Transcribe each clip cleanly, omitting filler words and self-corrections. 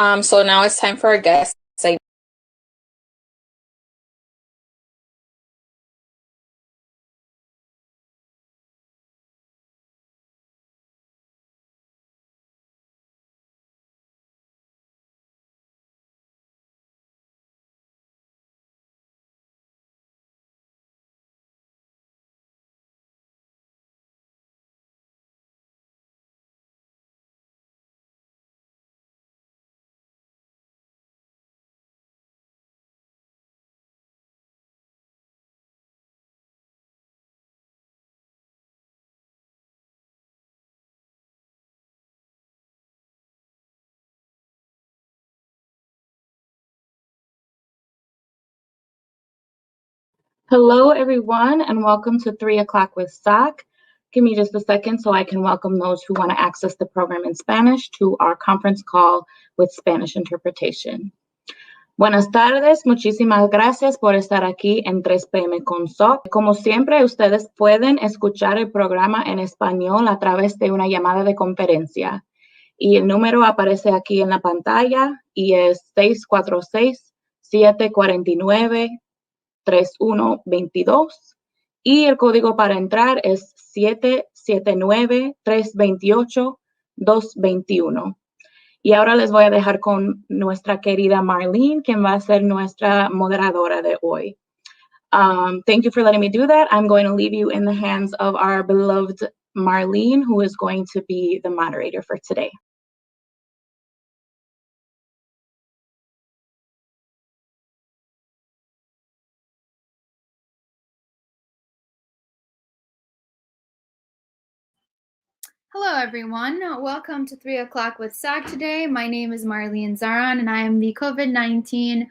So now it's time for our guest segment. Hello, everyone, and welcome to 3 o'clock with SOC. Give me just a second so I can welcome those who want to access the program in Spanish to our conference call with Spanish interpretation. Buenas tardes, muchísimas gracias por estar aquí en 3 p.m. con SOC. Como siempre, ustedes pueden escuchar el programa en español a través de una llamada de conferencia. Y el número aparece aquí en la pantalla y es 646-749-3122 y el código para entrar es 779-328-221. Y ahora les voy a dejar con nuestra querida Marlene, quien va a ser nuestra moderadora de hoy. Thank you for letting me do that. I'm going to leave you in the hands of our beloved Marlene, who is going to be the moderator for today. Hello, everyone. Welcome to 3 o'clock with SAG today. My name is Marlene Zaran, and I am the COVID-19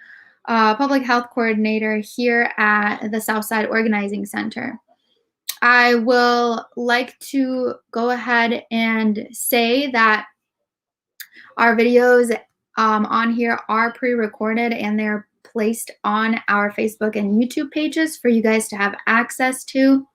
Public Health Coordinator here at the Southside Organizing Center. I will like to go ahead and say that our videos on here are pre-recorded and they're placed on our Facebook and YouTube pages for you guys to have access to.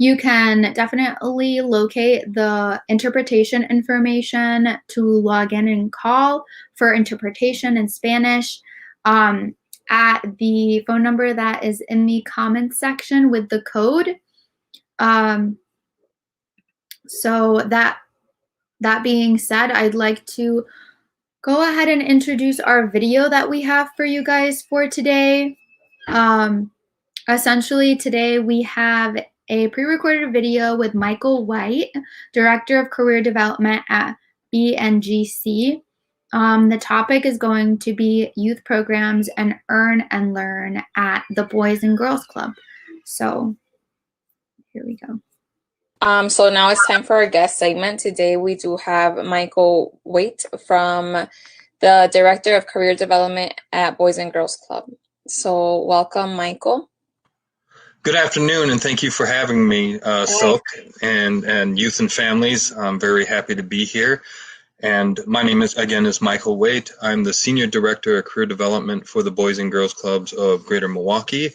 You can definitely locate the interpretation information to log in and call for interpretation in Spanish at the phone number that is in the comments section with the code. So that being said, I'd like to go ahead and introduce our video that we have for you guys for today. Essentially, today we have a pre-recorded video with Michael Waite, Director of Career Development at BNGC. The topic is going to be youth programs and earn and learn at the Boys and Girls Club. So here we go. So now it's time for our guest segment. Today we do have Michael Waite from the Director of Career Development at Boys and Girls Club. So welcome, Michael. Good afternoon, and thank you for having me, SOC and youth and families. I'm very happy to be here. And my name is Michael Waite. I'm the Senior Director of Career Development for the Boys and Girls Clubs of Greater Milwaukee.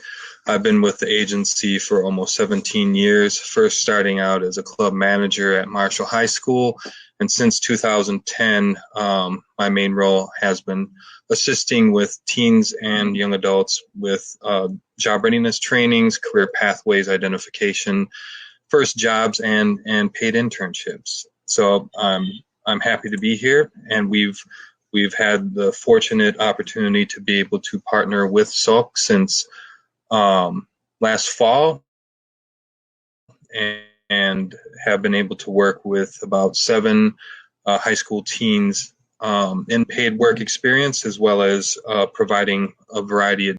I've been with the agency for almost 17 years, first starting out as a club manager at Marshall High School. And since 2010, my main role has been assisting with teens and young adults with job readiness trainings, career pathways identification, first jobs, and paid internships. So I'm happy to be here, and we've had the fortunate opportunity to be able to partner with SOC since last fall, and have been able to work with about 7 high school teens in paid work experience, as well as providing a variety of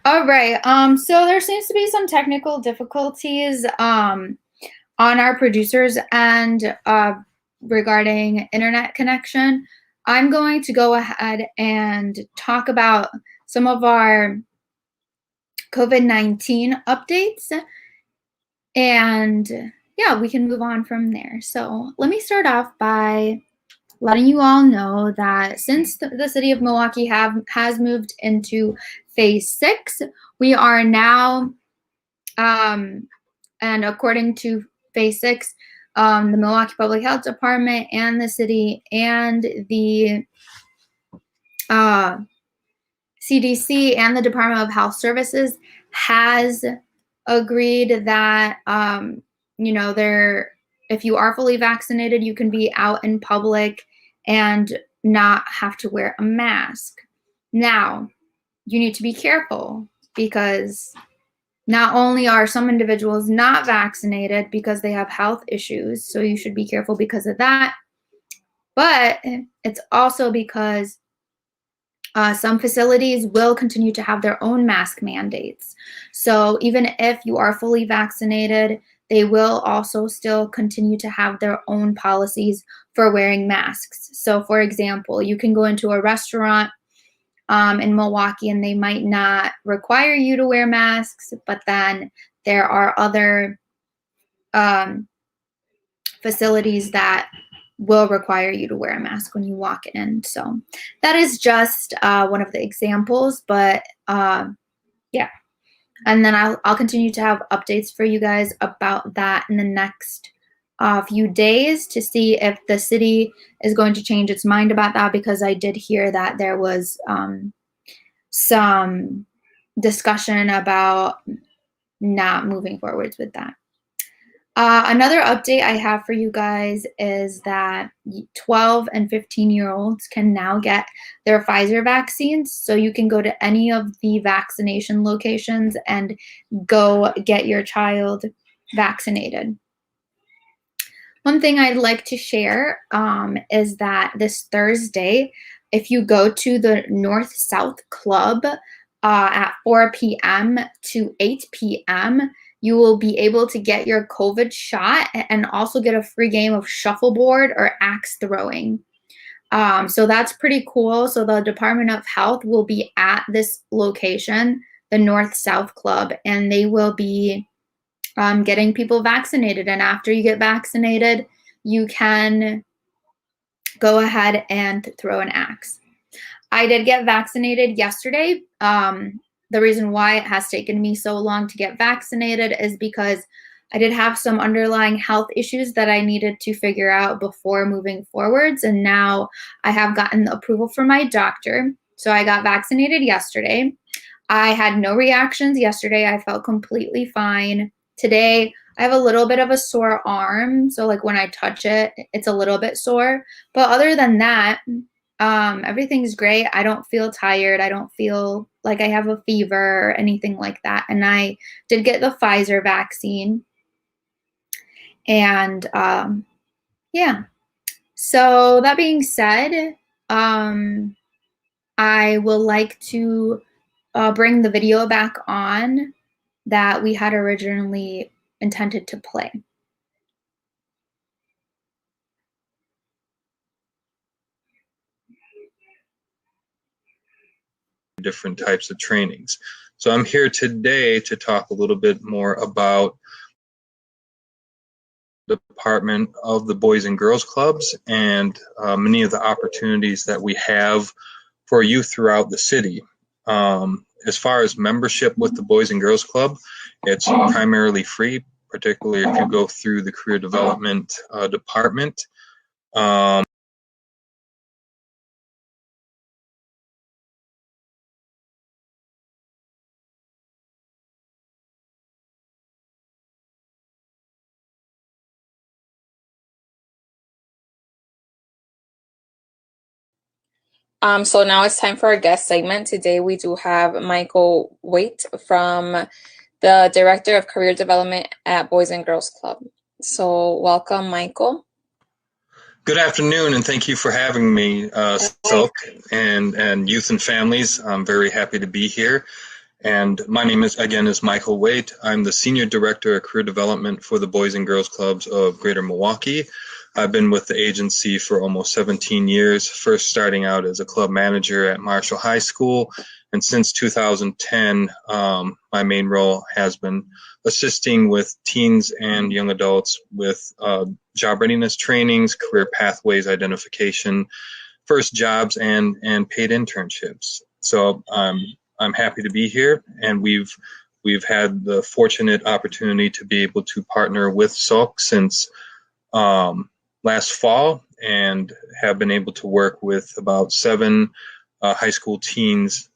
All right. So there seems to be some technical difficulties on our producers and regarding internet connection. I'm going to go ahead and talk about some of our COVID-19 updates, and yeah, we can move on from there. So let me start off by letting you all know that since the city of Milwaukee has moved into phase 6, we are now, and according to phase 6, the Milwaukee Public Health Department and the city and the CDC and the Department of Health Services has agreed that, if you are fully vaccinated, you can be out in public and not have to wear a mask. Now, you need to be careful because not only are some individuals not vaccinated because they have health issues, so you should be careful because of that, but it's also because some facilities will continue to have their own mask mandates. So even if you are fully vaccinated, they will also still continue to have their own policies for wearing masks. So for example, you can go into a restaurant in Milwaukee and they might not require you to wear masks, but then there are other facilities that will require you to wear a mask when you walk in. So that is just one of the examples, but yeah. And then I'll continue to have updates for you guys about that in the next few days to see if the city is going to change its mind about that, because I did hear that there was some discussion about not moving forwards with that. Another update I have for you guys is that 12 and 15-year-olds can now get their Pfizer vaccines. So you can go to any of the vaccination locations and go get your child vaccinated. One thing I'd like to share is that this Thursday, if you go to the North-South Club at 4 p.m. to 8 p.m., you will be able to get your COVID shot and also get a free game of shuffleboard or axe throwing. So that's pretty cool. So the Department of Health will be at this location, the North-South Club, and they will be getting people vaccinated. And after you get vaccinated, you can go ahead and throw an axe. I did get vaccinated yesterday. The reason why it has taken me so long to get vaccinated is because I did have some underlying health issues that I needed to figure out before moving forwards. And now I have gotten the approval from my doctor. So I got vaccinated yesterday. I had no reactions yesterday. I felt completely fine. Today, I have a little bit of a sore arm. So like when I touch it, it's a little bit sore. But other than that, everything's great. I don't feel tired. I don't feel like I have a fever or anything like that. And I did get the Pfizer vaccine. And yeah. So that being said, I will like to bring the video back on that we had originally intended to play. Different types of trainings. So I'm here today to talk a little bit more about the Department of the Boys and Girls Clubs and many of the opportunities that we have for youth throughout the city. As far as membership with the Boys and Girls Club, it's primarily free, particularly if you go through the Career Development Department. So now it's time for our guest segment. Today we do have Michael Waite from the Director of Career Development at Boys and Girls Club. So welcome, Michael. Good afternoon, and thank you for having me, SOC and youth and families. I'm very happy to be here. And my name is Michael Waite. I'm the Senior Director of Career Development for the Boys and Girls Clubs of Greater Milwaukee. I've been with the agency for almost 17 years, first starting out as a club manager at Marshall High School. And since 2010, my main role has been assisting with teens and young adults with job readiness trainings, career pathways identification, first jobs, and paid internships. So I'm happy to be here, and we've had the fortunate opportunity to be able to partner with SOC since last fall, and have been able to work with about 7 high school teens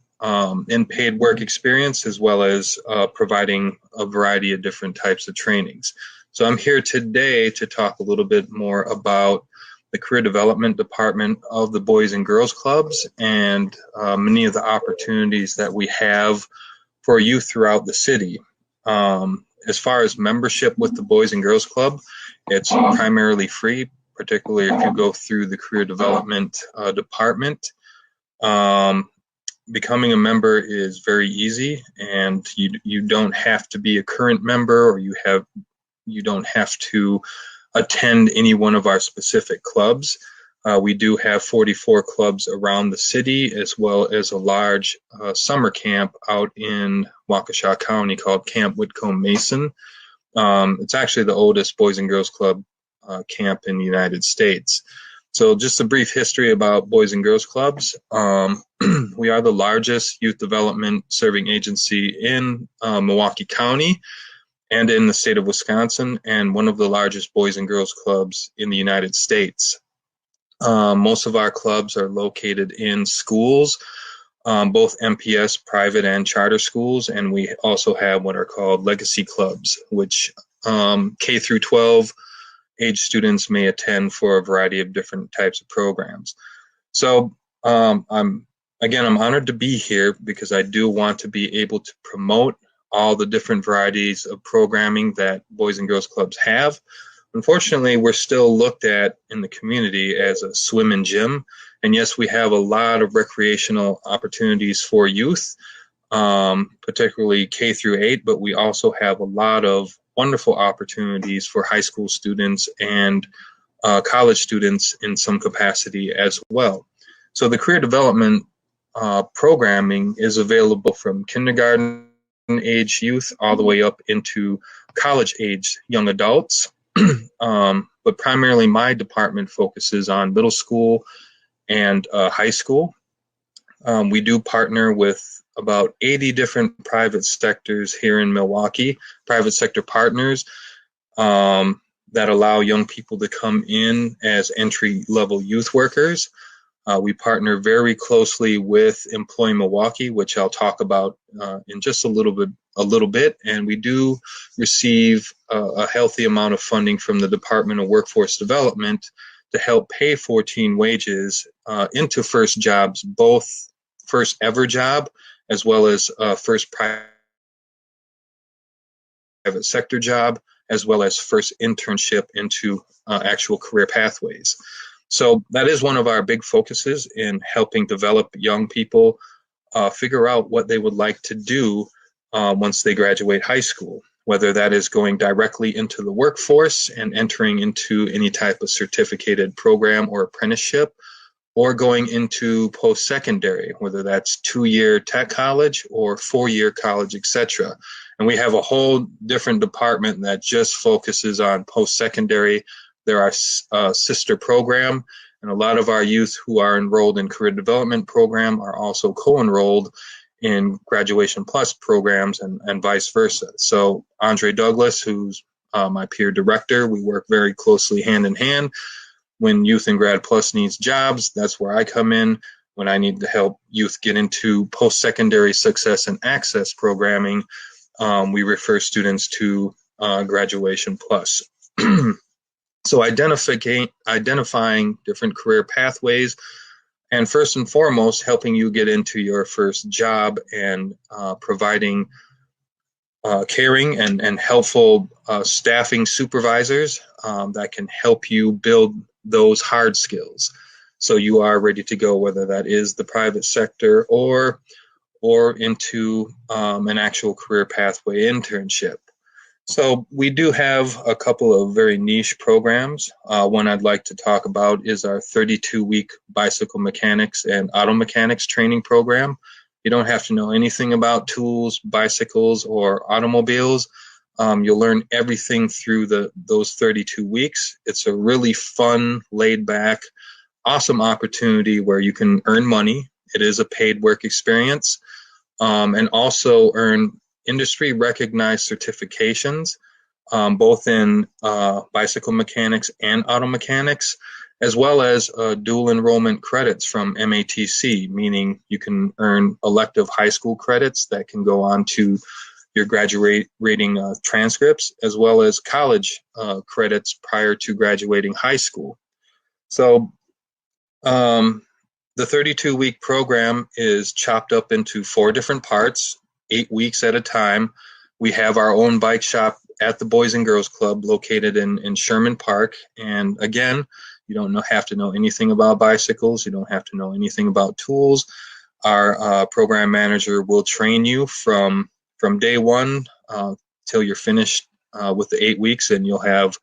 in paid work experience, as well as providing a variety of different types of trainings. So I'm here today to talk a little bit more about the career development department of the Boys and Girls Clubs, and many of the opportunities that we have for youth throughout the city. As far as membership with the Boys and Girls Club, it's primarily free, particularly if you go through the career development department. Becoming a member is very easy, and you don't have to be a current member, or you don't have to attend any one of our specific clubs. We do have 44 clubs around the city, as well as a large summer camp out in Waukesha County called Camp Whitcomb Mason. It's actually the oldest Boys and Girls Club camp in the United States. So just a brief history about Boys and Girls Clubs. We are the largest youth development serving agency in Milwaukee County and in the state of Wisconsin, and one of the largest Boys and Girls Clubs in the United States. Most of our clubs are located in schools, both MPS, private and charter schools, and we also have what are called legacy clubs, which K through 12 age students may attend for a variety of different types of programs. So I'm honored to be here because I do want to be able to promote all the different varieties of programming that Boys and Girls Clubs have. Unfortunately, we're still looked at in the community as a swim and gym. And yes, we have a lot of recreational opportunities for youth, particularly K through 8, but we also have a lot of wonderful opportunities for high school students and college students in some capacity as well. So the career development programming is available from kindergarten age youth all the way up into college age young adults. But primarily my department focuses on middle school and high school. We do partner with about 80 different private sectors here in Milwaukee, private sector partners that allow young people to come in as entry-level youth workers. We partner very closely with Employ Milwaukee, which I'll talk about in just a little bit. And we do receive a healthy amount of funding from the Department of Workforce Development to help pay for teen wages into first jobs, both first ever job as well as first private sector job, as well as first internship into actual career pathways. So that is one of our big focuses in helping develop young people figure out what they would like to do once they graduate high school, whether that is going directly into the workforce and entering into any type of certificated program or apprenticeship, or going into post-secondary, whether that's 2-year tech college or 4-year college, etc. And we have a whole different department that just focuses on post-secondary. There are sister program, and a lot of our youth who are enrolled in career development program are also co-enrolled in graduation plus programs, and vice versa. So Andre Douglas, who's my peer director, we work very closely hand in hand. When Youth and Grad Plus needs jobs, that's where I come in. When I need to help youth get into post-secondary success and access programming, we refer students to Graduation Plus. So identifying different career pathways, and first and foremost, helping you get into your first job and providing caring and helpful staffing supervisors that can help you build those hard skills so you are ready to go, whether that is the private sector or or into an actual career pathway internship. So we do have a couple of very niche programs. One I'd like to talk about is our 32-week bicycle mechanics and auto mechanics training program. You don't have to know anything about tools, bicycles, or automobiles. You'll learn everything through those 32 weeks. It's a really fun, laid-back, awesome opportunity where you can earn money. It is a paid work experience, and also earn industry recognized certifications, both in bicycle mechanics and auto mechanics, as well as dual enrollment credits from MATC, meaning you can earn elective high school credits that can go on to your graduating transcripts, as well as college credits prior to graduating high school. So the 32-week program is chopped up into 4 different parts, 8 weeks at a time. We have our own bike shop at the Boys and Girls Club located in Sherman Park. And again, you don't have to know anything about bicycles. You don't have to know anything about tools. Our program manager will train you from day one till you're finished with the 8 weeks, and you'll have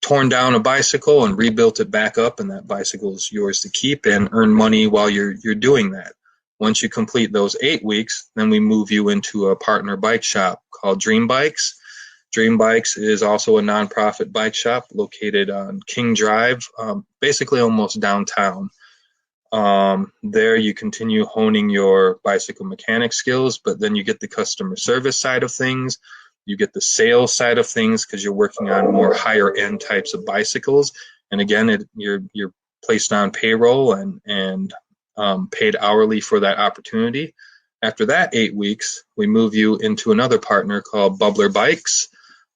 torn down a bicycle and rebuilt it back up, and that bicycle is yours to keep and earn money while you're doing that. Once you complete those 8 weeks, then we move you into a partner bike shop called Dream Bikes. Dream Bikes is also a nonprofit bike shop located on King Drive, basically almost downtown. There you continue honing your bicycle mechanic skills, but then you get the customer service side of things. You get the sales side of things because you're working on more higher end types of bicycles. And again, you're placed on payroll and paid hourly for that opportunity. After that 8 weeks, we move you into another partner called Bubbler Bikes.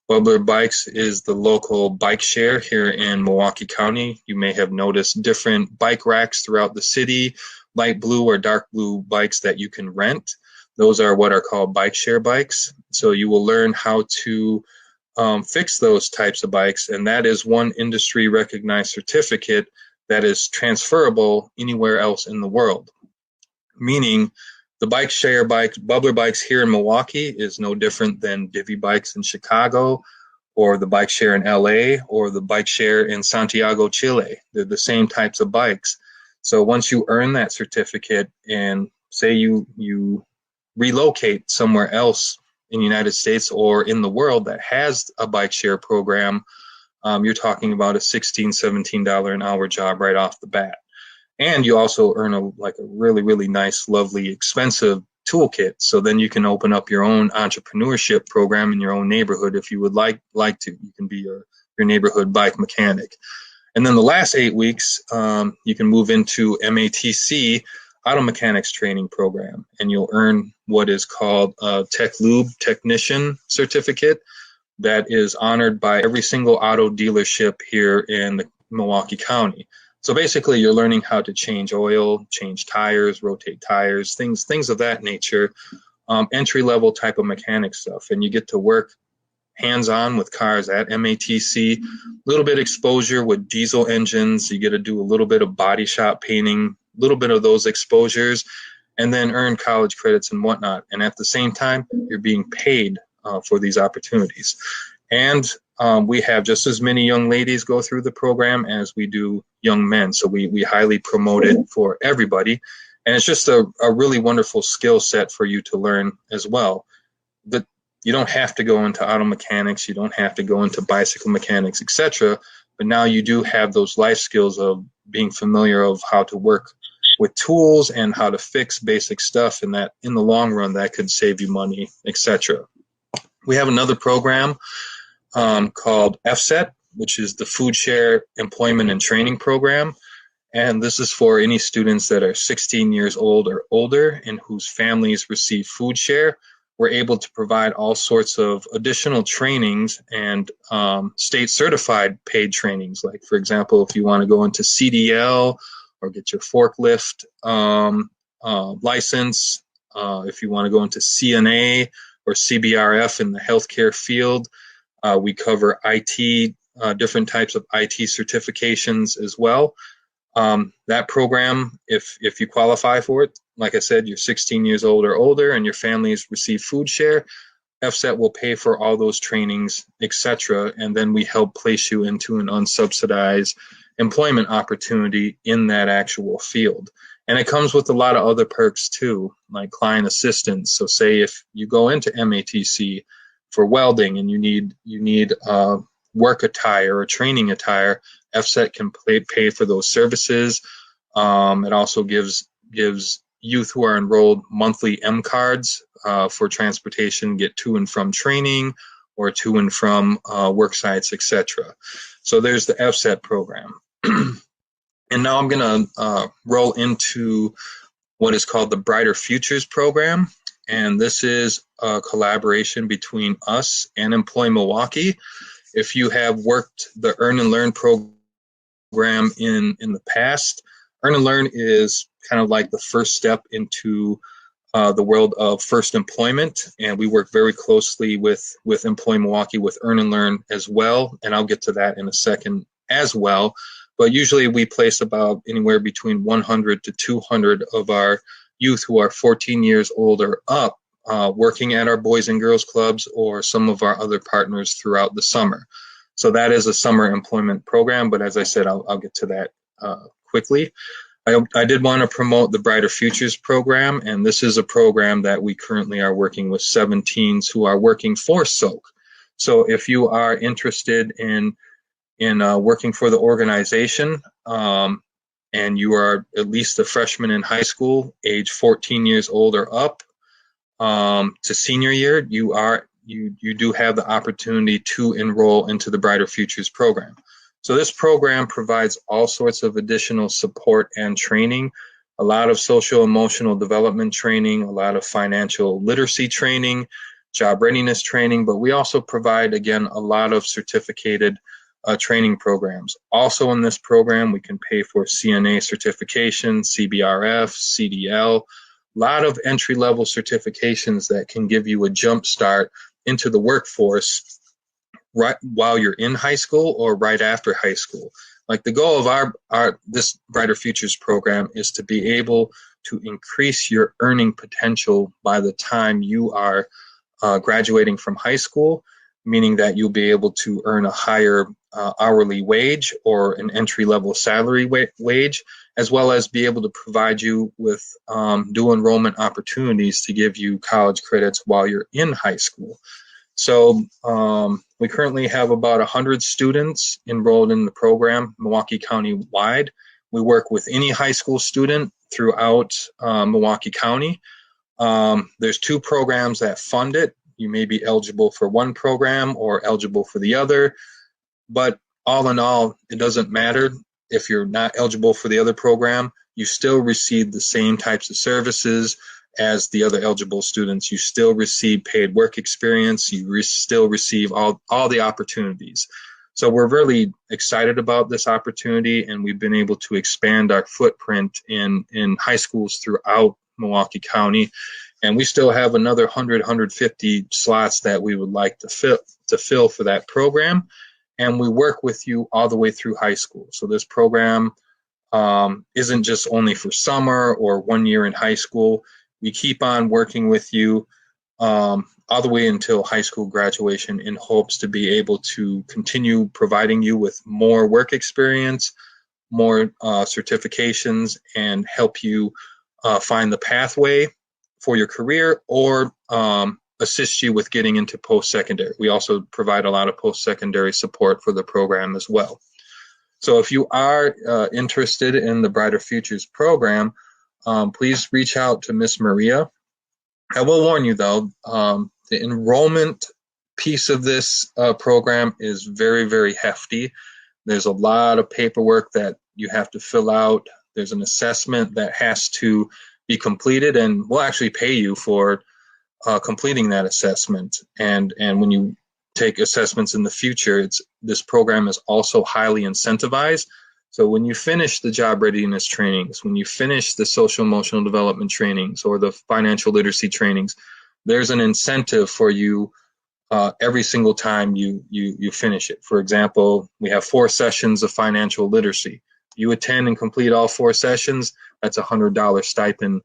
Bubbler Bikes is the local bike share here in Milwaukee County. You may have noticed different bike racks throughout the city, light blue or dark blue bikes that you can rent. Those are what are called bike share bikes. So you will learn how to fix those types of bikes, and that is one industry recognized certificate that is transferable anywhere else in the world. Meaning the bike share bike, Bubbler Bikes here in Milwaukee is no different than Divvy Bikes in Chicago, or the bike share in LA, or the bike share in Santiago, Chile. They're the same types of bikes. So once you earn that certificate, and say you relocate somewhere else in the United States or in the world that has a bike share program, you're talking about a $16, $17 an hour job right off the bat. And you also earn a really, really nice, lovely, expensive toolkit. So then you can open up your own entrepreneurship program in your own neighborhood if you would like to. You can be your neighborhood bike mechanic. And then the last 8 weeks, you can move into MATC auto mechanics training program, and you'll earn what is called a Tech Lube Technician certificate that is honored by every single auto dealership here in the Milwaukee County. So basically, you're learning how to change oil, change tires, rotate tires, things of that nature, entry-level type of mechanic stuff. And you get to work hands-on with cars at MATC, a little bit exposure with diesel engines. You get to do a little bit of body shop painting, a little bit of those exposures, and then earn college credits and whatnot. And at the same time, you're being paid for these opportunities. And we have just as many young ladies go through the program as we do young men. So we highly promote it for everybody. And it's just a really wonderful skill set for you to learn as well. That you don't have to go into auto mechanics, you don't have to go into bicycle mechanics, etc. But now you do have those life skills of being familiar of how to work with tools and how to fix basic stuff, and that in the long run that could save you money, etc. We have another program called FSET, which is the Food Share Employment and Training Program. And this is for any students that are 16 years old or older and whose families receive food share. We're able to provide all sorts of additional trainings and state certified paid trainings. Like, for example, if you want to go into CDL or get your forklift license, if you want to go into CNA or CBRF in the healthcare field, we cover IT, different types of IT certifications as well. That program, if you qualify for it, like I said, you're 16 years old or older and your families receive food share, FSET will pay for all those trainings, etc. And then we help place you into an unsubsidized employment opportunity in that actual field. And it comes with a lot of other perks too, like client assistance. So say if you go into MATC for welding and you need work attire or training attire, FSET can pay for those services. It also gives youth who are enrolled monthly M cards for transportation, get to and from training or to and from work sites, etc. So there's the FSET program. And now I'm going to roll into what is called the Brighter Futures program. And this is a collaboration between us and Employ Milwaukee. If you have worked the Earn and Learn program in the past, Earn and Learn is kind of like the first step into the world of first employment, and we work very closely with Employ Milwaukee with Earn and Learn as well, and I'll get to that in a second as well. But usually we place about anywhere between 100 to 200 of our youth who are 14 years old or up working at our Boys and Girls Clubs or some of our other partners throughout the summer. So that is a summer employment program, but as I said, I'll get to that quickly. I did want to promote the Brighter Futures program, and this is a program that we currently are working with 17s who are working for SOC. So if you are interested in working for the organization and you are at least a freshman in high school, age 14 years old or up to senior year, you do have the opportunity to enroll into the Brighter Futures program. So this program provides all sorts of additional support and training, a lot of social emotional development training, a lot of financial literacy training, job readiness training, but we also provide, again, a lot of certificated training programs. Also in this program, we can pay for CNA certification, CBRF, CDL, a lot of entry-level certifications that can give you a jump start into the workforce right while you're in high school or right after high school. Like the goal of this Brighter Futures program is to be able to increase your earning potential by the time you are graduating from high school, meaning that you'll be able to earn a higher hourly wage or an entry-level salary wage, as well as be able to provide you with dual enrollment opportunities to give you college credits while you're in high school. So we currently have about 100 students enrolled in the program, Milwaukee County wide. We work with any high school student throughout Milwaukee County. There's two programs that fund it. You may be eligible for one program or eligible for the other, but all in all, it doesn't matter if you're not eligible for the other program. You still receive the same types of services as the other eligible students. You still receive paid work experience. You still receive all the opportunities. So we're really excited about this opportunity, and we've been able to expand our footprint in high schools throughout Milwaukee County. And we still have another 150 slots that we would like to fill for that program. And we work with you all the way through high school. So this program isn't just only for summer or 1 year in high school. We keep on working with you all the way until high school graduation in hopes to be able to continue providing you with more work experience, more certifications, and help you find the pathway for your career or assist you with getting into post-secondary. We also provide a lot of post-secondary support for the program as well. So if you are interested in the Brighter Futures program, please reach out to Miss Maria. I will warn you though, the enrollment piece of this program is very, very hefty. There's a lot of paperwork that you have to fill out. There's an assessment that has to be completed, and we'll actually pay you for completing that assessment. And when you take assessments in the future, this program is also highly incentivized. So when you finish the job readiness trainings, when you finish the social emotional development trainings or the financial literacy trainings, there's an incentive for you every single time you finish it. For example, we have 4 sessions of financial literacy. You attend and complete all 4 sessions, that's a $100 stipend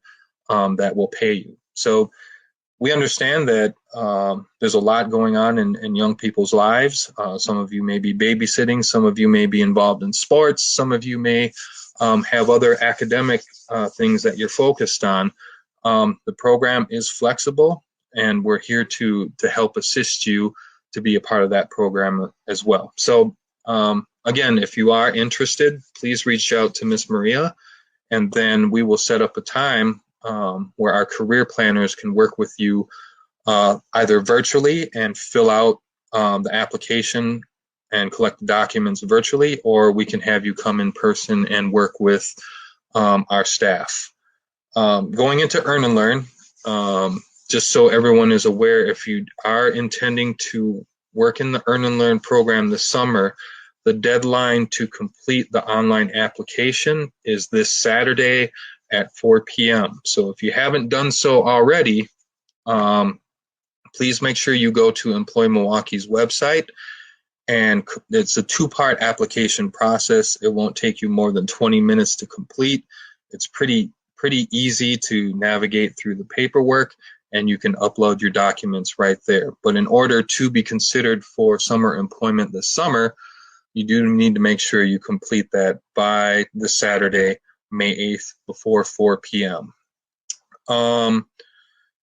that will pay you. So we understand that there's a lot going on in young people's lives. Some of you may be babysitting, some of you may be involved in sports, some of you may have other academic things that you're focused on. The program is flexible, and we're here to help assist you to be a part of that program as well. So again, if you are interested, please reach out to Miss Maria, and then we will set up a time where our career planners can work with you either virtually and fill out the application and collect the documents virtually, or we can have you come in person and work with our staff. Going into Earn and Learn, just so everyone is aware, if you are intending to work in the Earn and Learn program this summer, the deadline to complete the online application is this Saturday at 4 p.m. So if you haven't done so already, please make sure you go to Employ Milwaukee's website, and it's a two-part application process. It won't take you more than 20 minutes to complete. It's pretty easy to navigate through the paperwork, and you can upload your documents right there. But in order to be considered for summer employment this summer, you do need to make sure you complete that by this Saturday, May 8th, before 4 p.m. And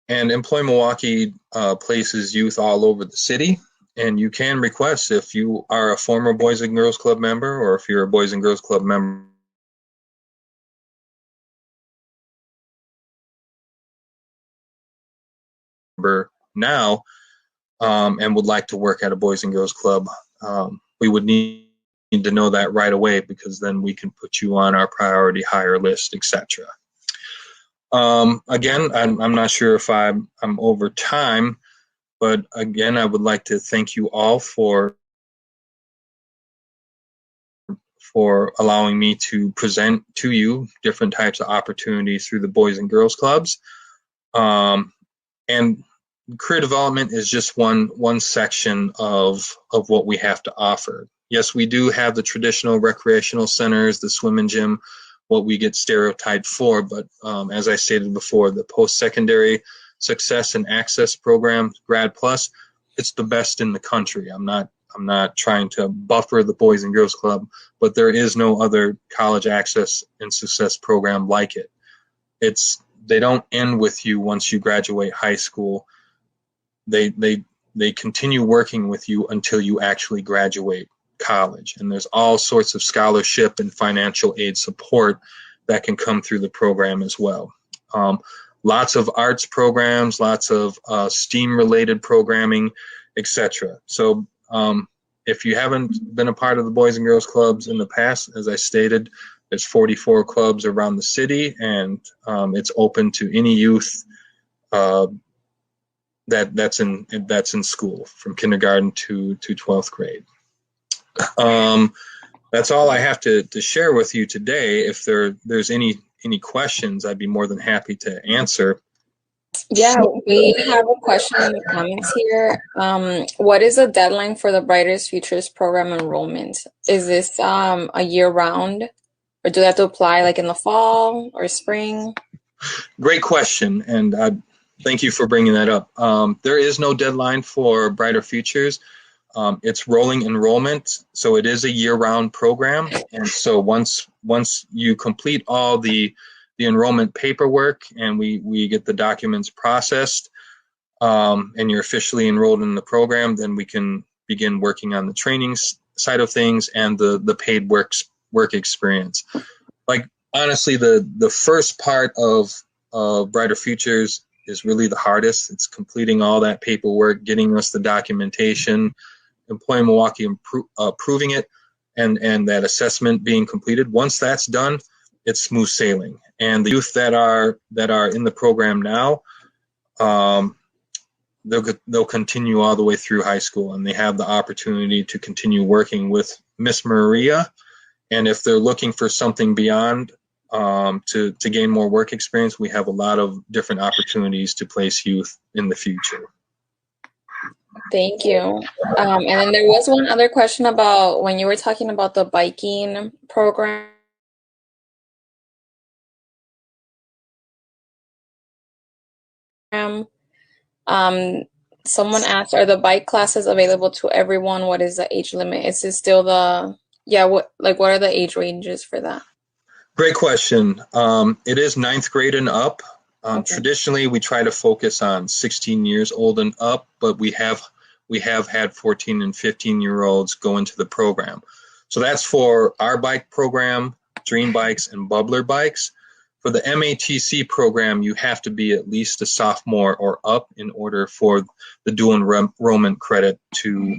Employ Milwaukee places youth all over the city, and you can request, if you are a former Boys and Girls Club member, or if you're a Boys and Girls Club member now and would like to work at a Boys and Girls Club, we would need to know that right away, because then we can put you on our priority hire list, etc. Again, I'm not sure if I'm over time, but again, I would like to thank you all for allowing me to present to you different types of opportunities through the Boys and Girls Clubs. And career development is just one section of what we have to offer. Yes, we do have the traditional recreational centers, the swim and gym, what we get stereotyped for, but as I stated before, the post-secondary success and access program, Grad Plus, it's the best in the country. I'm not trying to buffer the Boys and Girls Club, but there is no other college access and success program like it. They don't end with you once you graduate high school. They continue working with you until you actually graduate college, and there's all sorts of scholarship and financial aid support that can come through the program as well. Lots of arts programs, lots of STEAM related programming, etc. So if you haven't been a part of the Boys and Girls Clubs in the past, as I stated, there's 44 clubs around the city, and it's open to any youth that's in school from kindergarten to 12th grade. That's all I have to share with you today. If there's any questions, I'd be more than happy to answer. Yeah, we have a question in the comments here. What is the deadline for the Brightest Futures program enrollment? Is this a year round, or do they have to apply like in the fall or spring? Great question, and thank you for bringing that up. There is no deadline for Brighter Futures. It's rolling enrollment, so it is a year-round program. And so once you complete all the enrollment paperwork and we get the documents processed, and you're officially enrolled in the program, then we can begin working on the training side of things and the paid work experience. Like, honestly, the first part of Brighter Futures is really the hardest. It's completing all that paperwork, getting us the documentation, Employ Milwaukee approving it, and that assessment being completed. Once that's done, it's smooth sailing. And the youth that are in the program now, they'll continue all the way through high school, and they have the opportunity to continue working with Miss Maria. And if they're looking for something beyond to gain more work experience, we have a lot of different opportunities to place youth in the future. Thank you. And then there was one other question about when you were talking about the biking program. Someone asked, are the bike classes available to everyone? What is the age limit? Is this still what are the age ranges for that? Great question. It is 9th grade and up. Okay. Traditionally, we try to focus on 16 years old and up, but we have had 14 and 15-year-olds go into the program. So that's for our bike program, Dream Bikes and Bubbler Bikes. For the MATC program, you have to be at least a sophomore or up in order for the dual enrollment credit to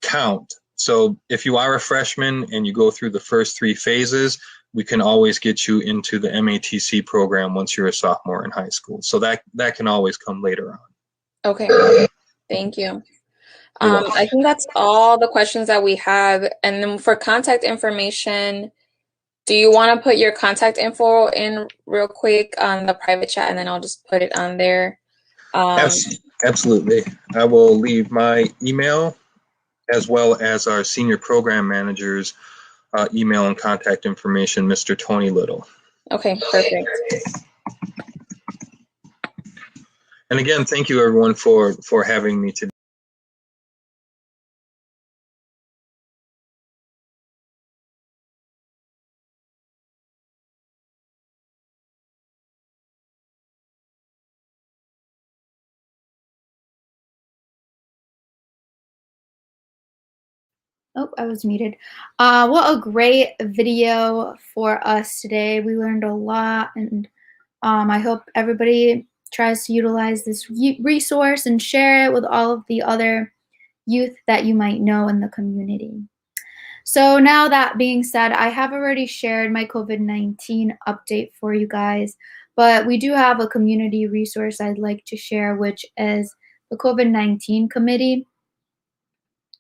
count. So if you are a freshman and you go through the first 3 phases, we can always get you into the MATC program once you're a sophomore in high school. So that can always come later on. Okay, thank you. I think that's all the questions that we have. And then for contact information, do you want to put your contact info in real quick on the private chat, and then I'll just put it on there? Absolutely. I will leave my email as well as our senior program manager's email and contact information, Mr. Tony Little. Okay, perfect. And again, thank you everyone for having me today. Oh, I was muted. What a great video for us today. We learned a lot, and I hope everybody tries to utilize this resource and share it with all of the other youth that you might know in the community. So now that being said, I have already shared my COVID-19 update for you guys, but we do have a community resource I'd like to share, which is the COVID-19 committee.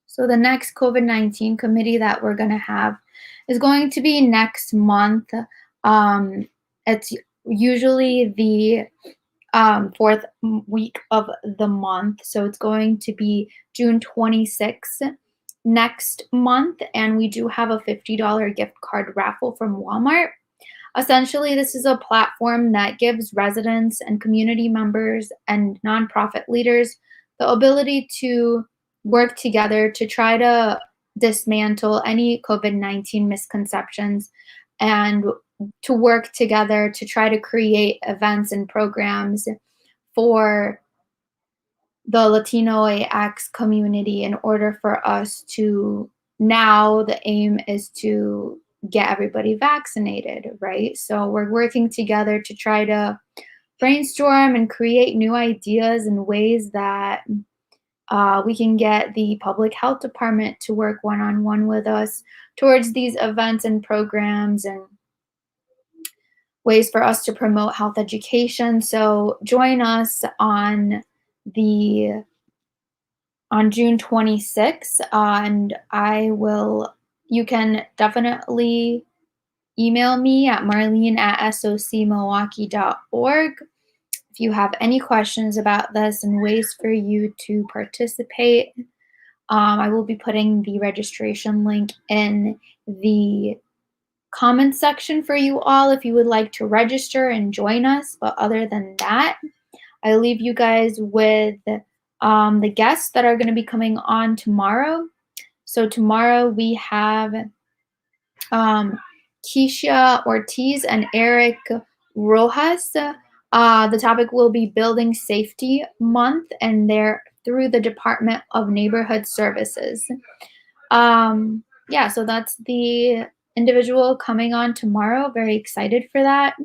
So the next COVID-19 committee that we're going to have is going to be next month. It's usually the 4th week of the month. So it's going to be June 26th next month. And we do have a $50 gift card raffle from Walmart. Essentially, this is a platform that gives residents and community members and nonprofit leaders the ability to work together to try to dismantle any COVID-19 misconceptions and to work together to try to create events and programs for the Latinoax community in order for us to, now the aim is to get everybody vaccinated, right? So we're working together to try to brainstorm and create new ideas and ways that we can get the public health department to work one-on-one with us towards these events and programs and ways for us to promote health education. So join us on June 26th, and you can definitely email me at marlene@socmilwaukee.org. If you have any questions about this and ways for you to participate, I will be putting the registration link in the comments section for you all if you would like to register and join us. But other than that, I leave you guys with the guests that are going to be coming on tomorrow. So tomorrow we have Keisha Ortiz and Eric Rojas. The topic will be Building Safety Month, and they're through the Department of Neighborhood Services. So that's the individual coming on tomorrow. Very excited for that.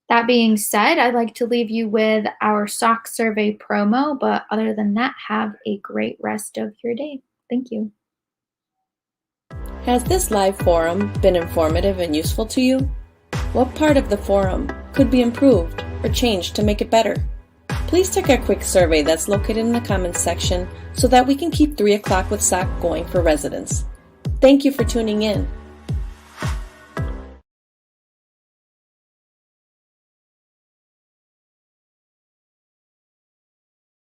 That being said, I'd like to leave you with our SOC survey promo, but other than that, have a great rest of your day. Thank you. Has this live forum been informative and useful to you? What part of the forum could be improved or changed to make it better? Please take a quick survey that's located in the comments section so that we can keep 3 o'clock with SOC going for residents. Thank you for tuning in.